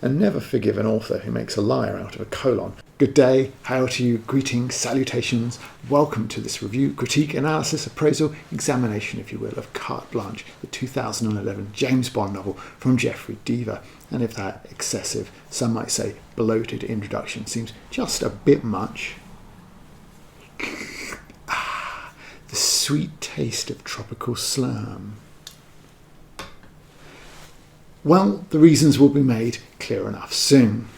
and never forgive an author who makes a liar out of a colon. Good day, how to you, greetings, salutations. Welcome to this review, critique, analysis, appraisal, examination, if you will, of Carte Blanche, the 2011 James Bond novel from Jeffery Deaver. And if that excessive, some might say bloated introduction seems just a bit much, the sweet taste of tropical slurm. Well, the reasons will be made clear enough soon.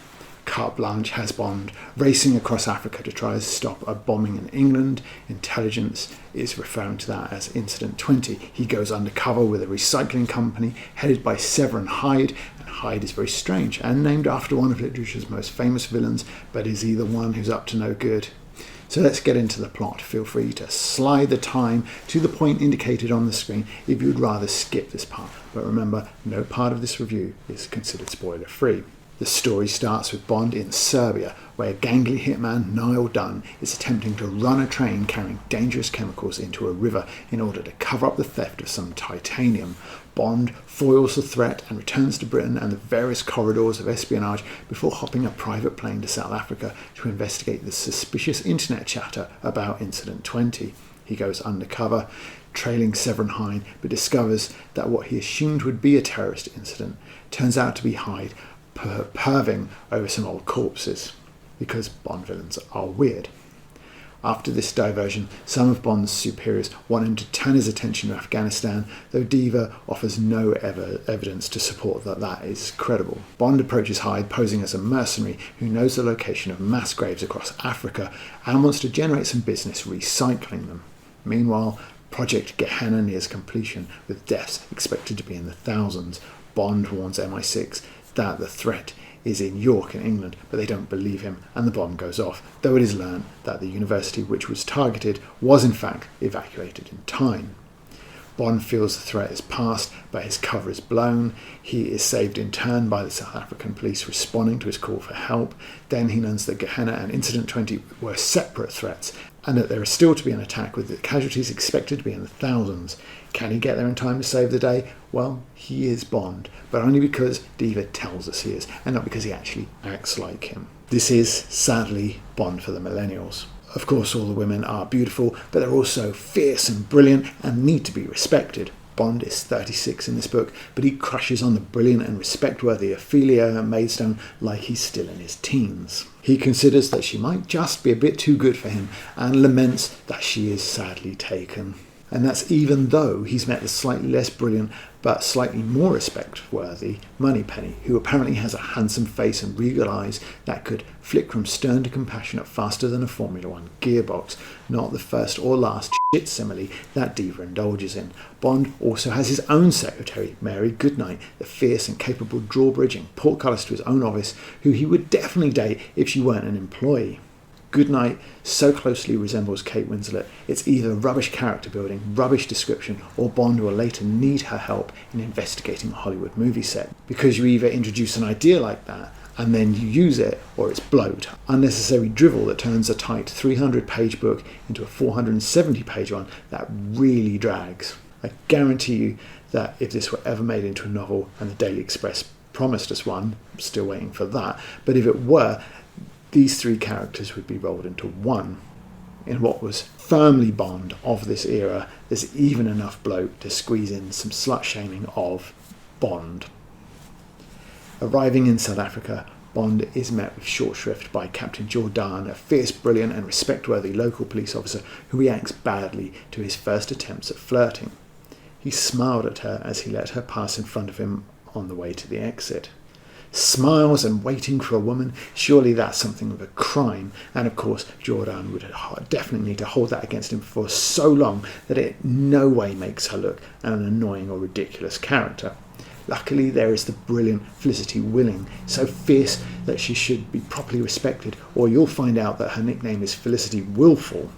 Carte Blanche has Bond racing across Africa to try to stop a bombing in England. Intelligence is referring to that as Incident 20. He goes undercover with a recycling company headed by Severin Hyde, and Hyde is very strange and named after one of literature's most famous villains, but is he the one who's up to no good? So let's get into the plot. Feel free to slide the time to the point indicated on the screen if you'd rather skip this part. But remember, no part of this review is considered spoiler-free. The story starts with Bond in Serbia, where gangly hitman Niall Dunn is attempting to run a train carrying dangerous chemicals into a river in order to cover up the theft of some titanium. Bond foils the threat and returns to Britain and the various corridors of espionage before hopping a private plane to South Africa to investigate the suspicious internet chatter about Incident 20. He goes undercover, trailing Severin Hyde, but discovers that what he assumed would be a terrorist incident turns out to be Hyde perving over some old corpses, because Bond villains are weird. After this diversion, some of Bond's superiors want him to turn his attention to Afghanistan, though Deaver offers no evidence to support that is credible. Bond approaches Hyde posing as a mercenary who knows the location of mass graves across Africa and wants to generate some business recycling them. Meanwhile, Project Gehenna nears completion, with deaths expected to be in the thousands. Bond warns MI6 that the threat is in York in England, but they don't believe him and the bomb goes off, though it is learned that the university which was targeted was in fact evacuated in time. Bond feels the threat is past, but his cover is blown. He is saved in turn by the South African police responding to his call for help. Then he learns that Gehenna and Incident 20 were separate threats, and that there is still to be an attack with the casualties expected to be in the thousands. Can he get there in time to save the day? Well, he is Bond, but only because Deaver tells us he is, and not because he actually acts like him. This is, sadly, Bond for the millennials. Of course, all the women are beautiful, but they're also fierce and brilliant and need to be respected. Bond is 36 in this book, but he crushes on the brilliant and respect-worthy Ophelia Maidstone like he's still in his teens. He considers that she might just be a bit too good for him and laments that she is sadly taken. And that's even though he's met the slightly less brilliant but slightly more respect-worthy Moneypenny, who apparently has a handsome face and regal eyes that could flick from stern to compassionate faster than a Formula One gearbox, not the first or last shit simile that Deaver indulges in. Bond also has his own secretary, Mary Goodnight, the fierce and capable drawbridge and portcullis to his own office, who he would definitely date if she weren't an employee. Goodnight so closely resembles Kate Winslet, it's either rubbish character building, rubbish description, or Bond will later need her help in investigating a Hollywood movie set. Because you either introduce an idea like that and then you use it, or it's bloat. Unnecessary drivel that turns a tight 300-page book into a 470-page one that really drags. I guarantee you that if this were ever made into a novel, and the Daily Express promised us one, I'm still waiting for that, but if it were, these three characters would be rolled into one. In what was firmly Bond of this era, there's even enough bloat to squeeze in some slut-shaming of Bond. Arriving in South Africa, Bond is met with short shrift by Captain Jordan, a fierce, brilliant and respect-worthy local police officer who reacts badly to his first attempts at flirting. He smiled at her as he let her pass in front of him on the way to the exit. Smiles and waiting for a woman, surely that's something of a crime, and of course Jordan would definitely need to hold that against him for so long that it in no way makes her look an annoying or ridiculous character. Luckily there is the brilliant Felicity Willing, so fierce that she should be properly respected, or you'll find out that her nickname is Felicity Willful.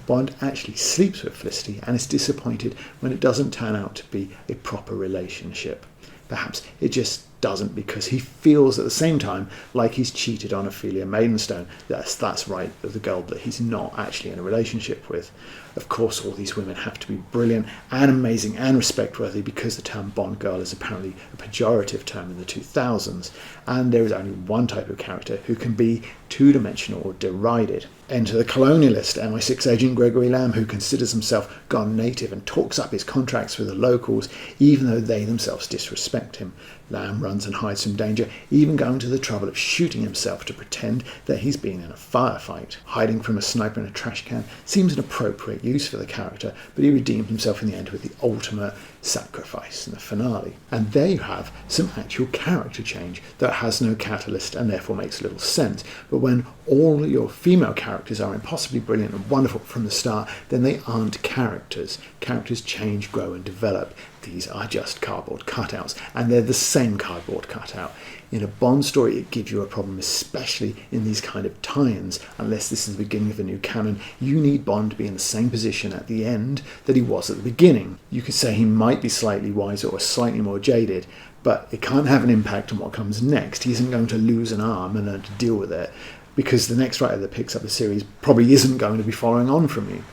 Bond actually sleeps with Felicity and is disappointed when it doesn't turn out to be a proper relationship. Perhaps it just doesn't, because he feels at the same time like he's cheated on Ophelia Maidenstone. That's right, the girl that he's not actually in a relationship with. Of course, all these women have to be brilliant and amazing and respect-worthy, because the term Bond girl is apparently a pejorative term in the 2000s, and there is only one type of character who can be two-dimensional or derided. Enter the colonialist, MI6 agent Gregory Lamb, who considers himself gone native and talks up his contracts with the locals, even though they themselves disrespect him. Lamb runs and hides from danger, even going to the trouble of shooting himself to pretend that he's been in a firefight. Hiding from a sniper in a trash can seems an appropriate use for the character, but he redeemed himself in the end with the ultimate sacrifice in the finale. And there you have some actual character change that has no catalyst and therefore makes little sense. But when all your female characters are impossibly brilliant and wonderful from the start, then they aren't characters. Characters change, grow and develop. These are just cardboard cutouts, and they're the same cardboard cutout. In a Bond story, it gives you a problem, especially in these kind of tie-ins. Unless this is the beginning of a new canon, you need Bond to be in the same position at the end that he was at the beginning. You could say he might be slightly wiser or slightly more jaded, but it can't have an impact on what comes next. He isn't going to lose an arm and learn to deal with it, because the next writer that picks up the series probably isn't going to be following on from you.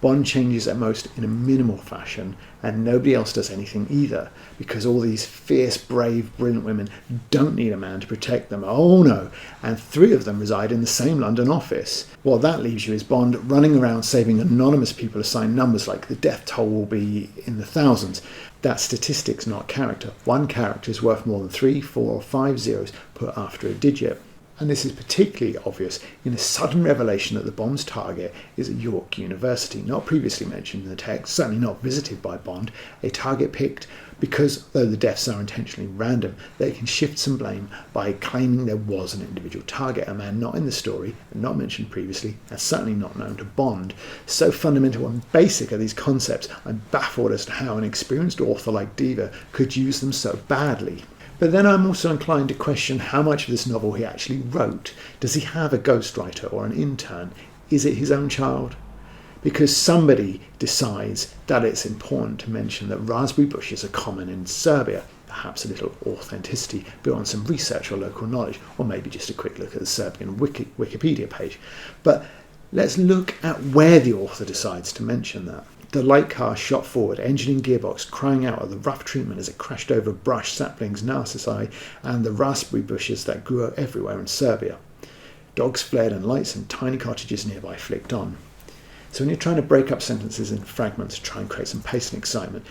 Bond changes at most in a minimal fashion, and nobody else does anything either, because all these fierce, brave, brilliant women don't need a man to protect them. Oh no! And 3 of them reside in the same London office. What that leaves you is Bond running around saving anonymous people assigned numbers like the death toll will be in the thousands. That's statistics, not character. One character is worth more than 3, 4 or 5 zeros put after a digit. And this is particularly obvious in a sudden revelation that the Bond's target is at York University, not previously mentioned in the text, certainly not visited by Bond, a target picked because, though the deaths are intentionally random, they can shift some blame by claiming there was an individual target, a man not in the story, and not mentioned previously, and certainly not known to Bond. So fundamental and basic are these concepts, I'm baffled as to how an experienced author like Deaver could use them so badly. But then I'm also inclined to question how much of this novel he actually wrote. Does he have a ghostwriter or an intern? Is it his own child? Because somebody decides that it's important to mention that raspberry bushes are common in Serbia. Perhaps a little authenticity beyond some research or local knowledge, or maybe just a quick look at the Serbian Wikipedia page. But let's look at where the author decides to mention that. The light car shot forward, engine and gearbox crying out at the rough treatment as it crashed over brush, saplings, narcissi, and the raspberry bushes that grew everywhere in Serbia. Dogs fled and lights and tiny cottages nearby flicked on. So when you're trying to break up sentences in fragments to try and create some pace and excitement,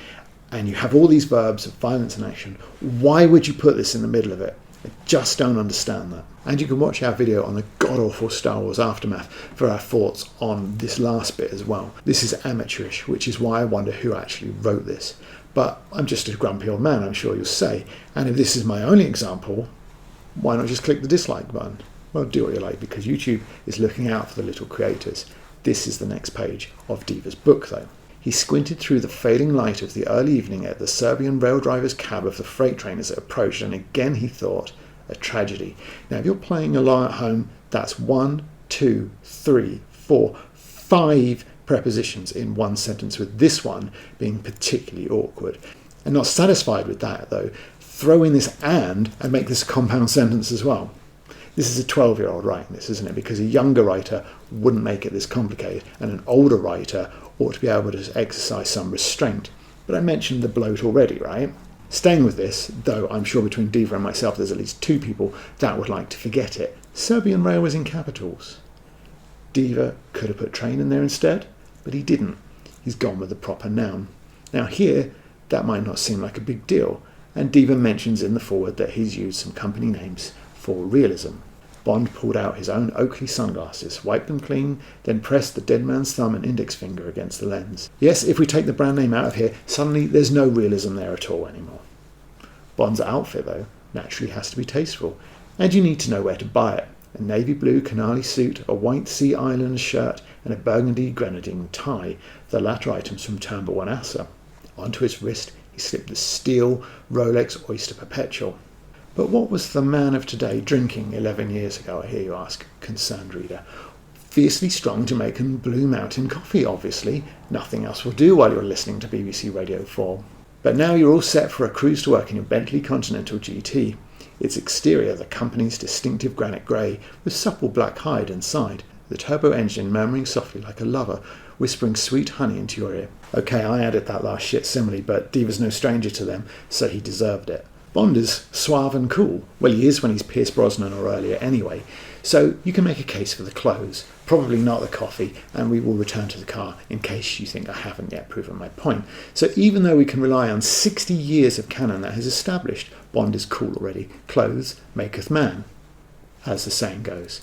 and you have all these verbs of violence and action, why would you put this in the middle of it? I just don't understand that. And you can watch our video on the god-awful Star Wars Aftermath for our thoughts on this last bit as well. This is amateurish, which is why I wonder who actually wrote this. But I'm just a grumpy old man, I'm sure you'll say. And if this is my only example, why not just click the dislike button? Well, do what you like, because YouTube is looking out for the little creators. This is the next page of Deaver's book, though. He squinted through the failing light of the early evening at the Serbian rail driver's cab of the freight train as it approached, and again he thought, a tragedy. Now, if you're playing along at home, that's 1, 2, 3, 4, 5 prepositions in one sentence, with this one being particularly awkward. And not satisfied with that, though, throw in this and make this a compound sentence as well. This is a 12-year-old writing this, isn't it? Because a younger writer wouldn't make it this complicated, and an older writer ought to be able to exercise some restraint. But I mentioned the bloat already, right? Staying with this, though I'm sure between Deaver and myself there's at least 2 people that would like to forget it. Serbian railways in capitals. Deaver could have put train in there instead, but he didn't. He's gone with the proper noun. Now here, that might not seem like a big deal, and Deaver mentions in the foreword that he's used some company names for realism. Bond pulled out his own Oakley sunglasses, wiped them clean, then pressed the dead man's thumb and index finger against the lens. Yes, if we take the brand name out of here, suddenly there's no realism there at all anymore. Bond's outfit, though, naturally has to be tasteful, and you need to know where to buy it. A navy blue canali suit, a white Sea Islands shirt, and a burgundy grenadine tie, the latter items from Turnbull and Asser. Onto his wrist he slipped the steel Rolex Oyster Perpetual. But what was the man of today drinking 11 years ago, I hear you ask, concerned reader? Fiercely strong Jamaican Blue Mountain coffee, obviously. Nothing else will do while you're listening to BBC Radio 4. But now you're all set for a cruise to work in your Bentley Continental GT. Its exterior, the company's distinctive granite grey, with supple black hide inside, the turbo engine murmuring softly like a lover, whispering sweet honey into your ear. Okay, I added that last shit simile, but Deaver's no stranger to them, so he deserved it. Bond is suave and cool. Well, he is when he's Pierce Brosnan or earlier anyway. So you can make a case for the clothes, probably not the coffee, and we will return to the car in case you think I haven't yet proven my point. So even though we can rely on 60 years of canon that has established Bond is cool already, clothes maketh man, as the saying goes.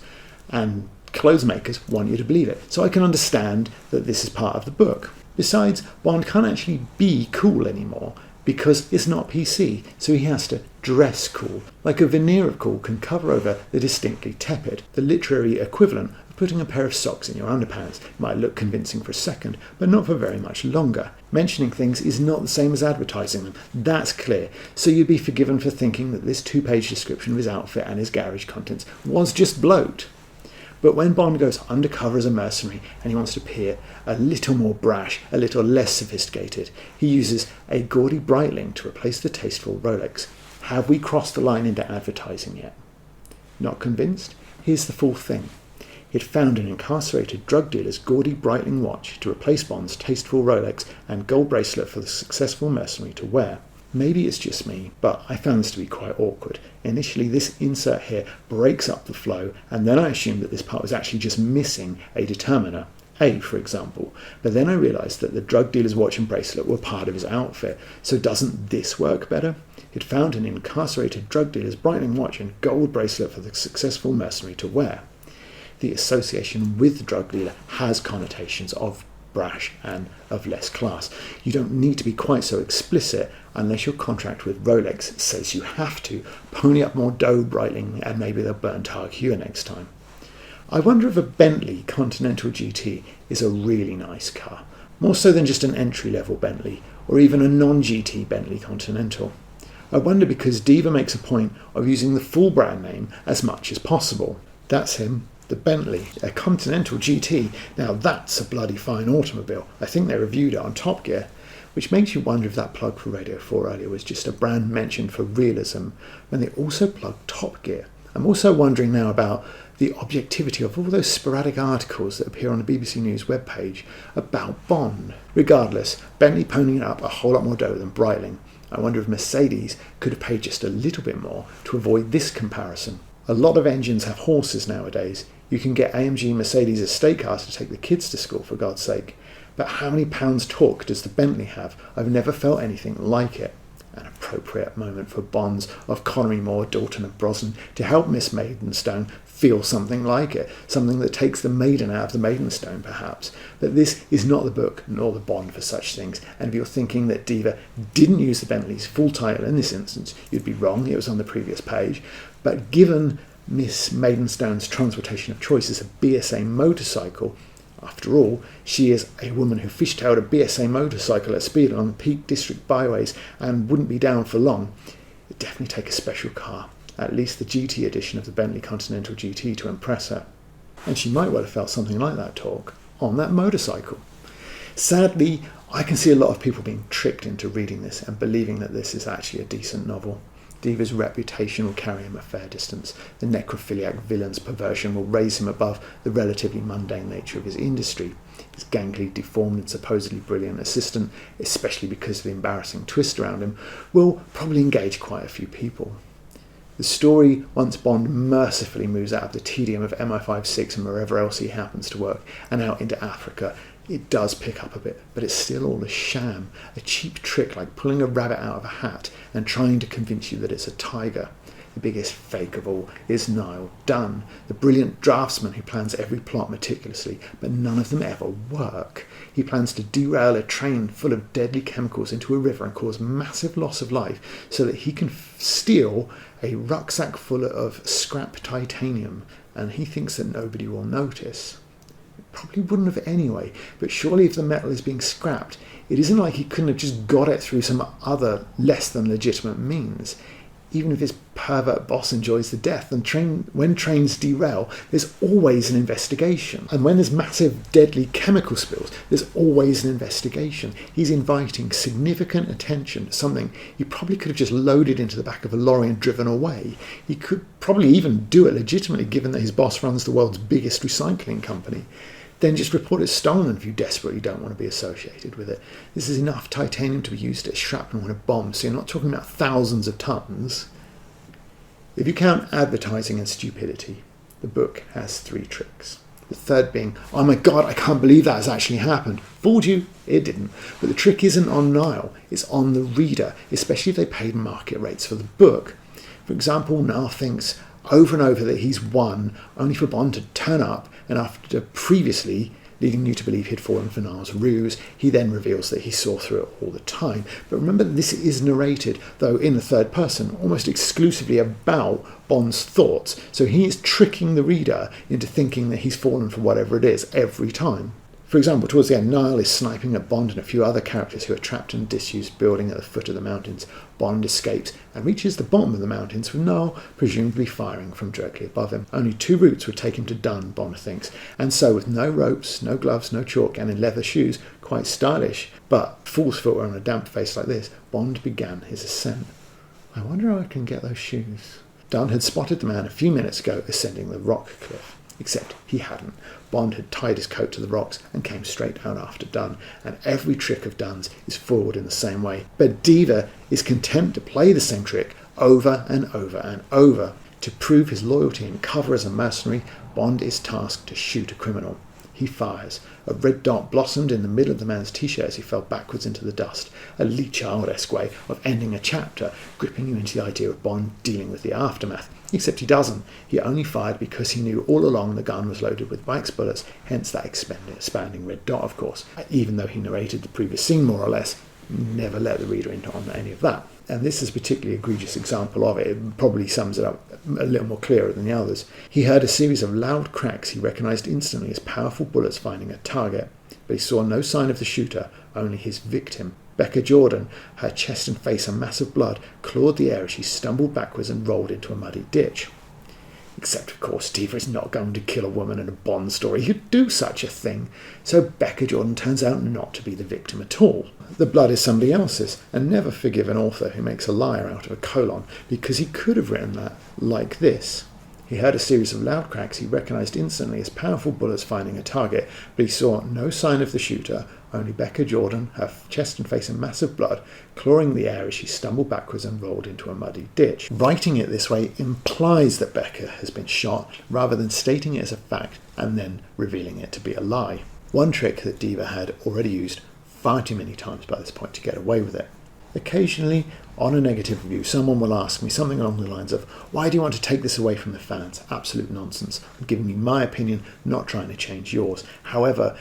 And clothes makers want you to believe it. So I can understand that this is part of the book. Besides, Bond can't actually be cool anymore, because it's not PC, so he has to dress cool. Like a veneer of cool can cover over the distinctly tepid, the literary equivalent of putting a pair of socks in your underpants. It might look convincing for a second, but not for very much longer. Mentioning things is not the same as advertising them, that's clear, so you'd be forgiven for thinking that this 2-page description of his outfit and his garage contents was just bloat. But when Bond goes undercover as a mercenary and he wants to appear a little more brash, a little less sophisticated, he uses a gaudy Breitling to replace the tasteful Rolex. Have we crossed the line into advertising yet? Not convinced? Here's the full thing. He'd found an incarcerated drug dealer's gaudy Breitling watch to replace Bond's tasteful Rolex and gold bracelet for the successful mercenary to wear. Maybe it's just me, but I found this to be quite awkward. Initially, this insert here breaks up the flow, and then I assumed that this part was actually just missing a determiner, A, for example. But then I realised that the drug dealer's watch and bracelet were part of his outfit, so doesn't this work better? He'd found an incarcerated drug dealer's Breitling watch and gold bracelet for the successful mercenary to wear. The association with the drug dealer has connotations of brash and of less class. You don't need to be quite so explicit unless your contract with Rolex says you have to. Pony up more dough, Breitling, and maybe they'll burn Tag Heuer next time. I wonder if a Bentley Continental GT is a really nice car, more so than just an entry-level Bentley, or even a non-GT Bentley Continental. I wonder because Deaver makes a point of using the full brand name as much as possible. That's him. The Bentley, a Continental GT. Now that's a bloody fine automobile. I think they reviewed it on Top Gear, which makes you wonder if that plug for Radio 4 earlier was just a brand mention for realism when they also plugged Top Gear. I'm also wondering now about the objectivity of all those sporadic articles that appear on the BBC News webpage about Bond. Regardless, Bentley ponying up a whole lot more dough than Breitling. I wonder if Mercedes could have paid just a little bit more to avoid this comparison. A lot of engines have horses nowadays. You can get AMG Mercedes estate cars to take the kids to school, for God's sake. But how many pounds torque does the Bentley have? I've never felt anything like it. An appropriate moment for Bonds of Connery, Moore, Dalton and Brosnan to help Miss Maidenstone feel something like it, something that takes the maiden out of the Maidenstone perhaps. But this is not the book nor the Bond for such things, and if you're thinking that Deaver didn't use the Bentley's full title in this instance, you'd be wrong. It was on the previous page. But given Miss Maidenstone's transportation of choice is a BSA motorcycle, after all, she is a woman who fishtailed a BSA motorcycle at speed along Peak District byways and wouldn't be down for long. It'd definitely take a special car, at least the GT edition of the Bentley Continental GT, to impress her. And she might well have felt something like that torque on that motorcycle. Sadly, I can see a lot of people being tricked into reading this and believing that this is actually a decent novel. Deaver's reputation will carry him a fair distance. The necrophiliac villain's perversion will raise him above the relatively mundane nature of his industry. His gangly, deformed and supposedly brilliant assistant, especially because of the embarrassing twist around him, will probably engage quite a few people. The story, once Bond mercifully moves out of the tedium of MI5-6 and wherever else he happens to work, and out into Africa, it does pick up a bit, but it's still all a sham, a cheap trick like pulling a rabbit out of a hat and trying to convince you that it's a tiger. The biggest fake of all is Niall Dunn, the brilliant draftsman who plans every plot meticulously, but none of them ever work. He plans to derail a train full of deadly chemicals into a river and cause massive loss of life so that he can steal a rucksack full of scrap titanium, and he thinks that nobody will notice. Probably wouldn't have anyway, but surely if the metal is being scrapped, it isn't like he couldn't have just got it through some other less than legitimate means. Even if his pervert boss enjoys the death, and when trains derail, there's always an investigation. And when there's massive deadly chemical spills, there's always an investigation. He's inviting significant attention to something he probably could have just loaded into the back of a lorry and driven away. He could probably even do it legitimately, given that his boss runs the world's biggest recycling company. Then just report it stolen if you desperately don't want to be associated with it. This is enough titanium to be used as shrapnel in a bomb, so you're not talking about thousands of tons. If you count advertising and stupidity, the book has 3 tricks. The third being, oh my god, I can't believe that has actually happened. Fooled you? It didn't. But the trick isn't on Niall, it's on the reader, especially if they paid market rates for the book. For example, Niall thinks over and over that he's won, only for Bond to turn up, and after previously leading you to believe he'd fallen for Niall's ruse, he then reveals that he saw through it all the time. But remember, this is narrated, though in the third person, almost exclusively about Bond's thoughts, so he is tricking the reader into thinking that he's fallen for whatever it is every time. For example, towards the end, Niall is sniping at Bond and a few other characters who are trapped in a disused building at the foot of the mountains. Bond escapes and reaches the bottom of the mountains, with Niall presumably firing from directly above him. Only 2 routes would take him to Dun, Bond thinks, and so with no ropes, no gloves, no chalk, and in leather shoes, quite stylish, but fool's footwear on a damp face like this, Bond began his ascent. I wonder how I can get those shoes. Dun had spotted the man a few minutes ago ascending the rock cliff. Except he hadn't. Bond had tied his coat to the rocks and came straight down after Dun, and every trick of Dun's is forward in the same way. But Deaver is content to play the same trick over and over and over. To prove his loyalty and cover as a mercenary, Bond is tasked to shoot a criminal. He fires. A red dot blossomed in the middle of the man's t-shirt as he fell backwards into the dust. A Lee Child-esque way of ending a chapter, gripping you into the idea of Bond dealing with the aftermath. Except he doesn't. He only fired because he knew all along the gun was loaded with Mike's bullets, hence that expanding red dot, of course. Even though he narrated the previous scene more or less, never let the reader into on any of that. And this is a particularly egregious example of it. It probably sums it up a little more clearer than the others. He heard a series of loud cracks he recognised instantly as powerful bullets finding a target, but he saw no sign of the shooter, only his victim. Becca Jordan, her chest and face a mass of blood, clawed the air as she stumbled backwards and rolled into a muddy ditch. Except, of course, Deaver is not going to kill a woman in a Bond story who'd do such a thing, so Becca Jordan turns out not to be the victim at all. The blood is somebody else's, and never forgive an author who makes a liar out of a colon, because he could have written that like this. He heard a series of loud cracks he recognised instantly as powerful bullets finding a target, but he saw no sign of the shooter, only Becca Jordan, her chest and face a mass of blood, clawing the air as she stumbled backwards and rolled into a muddy ditch. Writing it this way implies that Becca has been shot, rather than stating it as a fact and then revealing it to be a lie. One trick that Deaver had already used far too many times by this point to get away with it. Occasionally, on a negative review, someone will ask me something along the lines of, why do you want to take this away from the fans? Absolute nonsense. I'm giving you my opinion, not trying to change yours. However,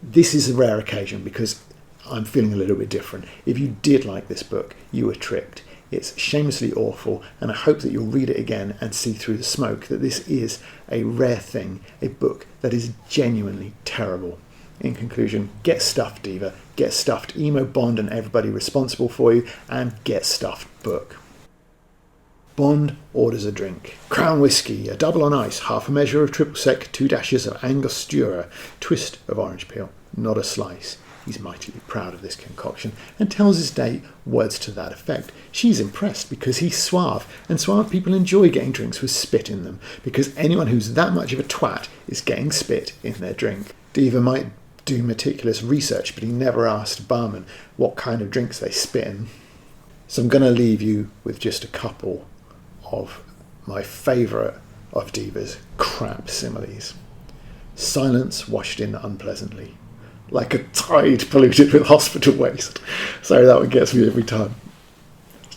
this is a rare occasion because I'm feeling a little bit different. If you did like this book, you were tricked. It's shamelessly awful, and I hope that you'll read it again and see through the smoke that this is a rare thing, a book that is genuinely terrible. In conclusion, get stuffed, Deaver. Get stuffed emo Bond and everybody responsible for you, and get stuffed book. Bond orders a drink. Crown whiskey, a double on ice, half a measure of triple sec, 2 dashes of Angostura, twist of orange peel, not a slice. He's mightily proud of this concoction and tells his date words to that effect. She's impressed because he's suave, and suave people enjoy getting drinks with spit in them, because anyone who's that much of a twat is getting spit in their drink. Deaver might do meticulous research, but he never asked barman what kind of drinks they spit in. So I'm going to leave you with just a couple of my favourite of Deaver's crap similes. Silence washed in unpleasantly, like a tide polluted with hospital waste. Sorry, that one gets me every time.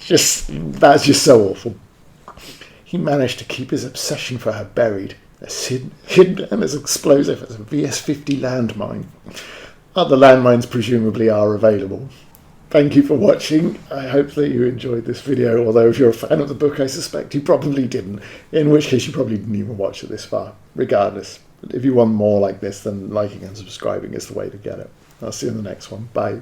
That's just so awful. He managed to keep his obsession for her buried, as hidden and as explosive as a VS-50 landmine. Other landmines presumably are available. Thank you for watching. I hope that you enjoyed this video, although if you're a fan of the book, I suspect you probably didn't, in which case you probably didn't even watch it this far. Regardless, if you want more like this, then liking and subscribing is the way to get it. I'll see you in the next one. Bye.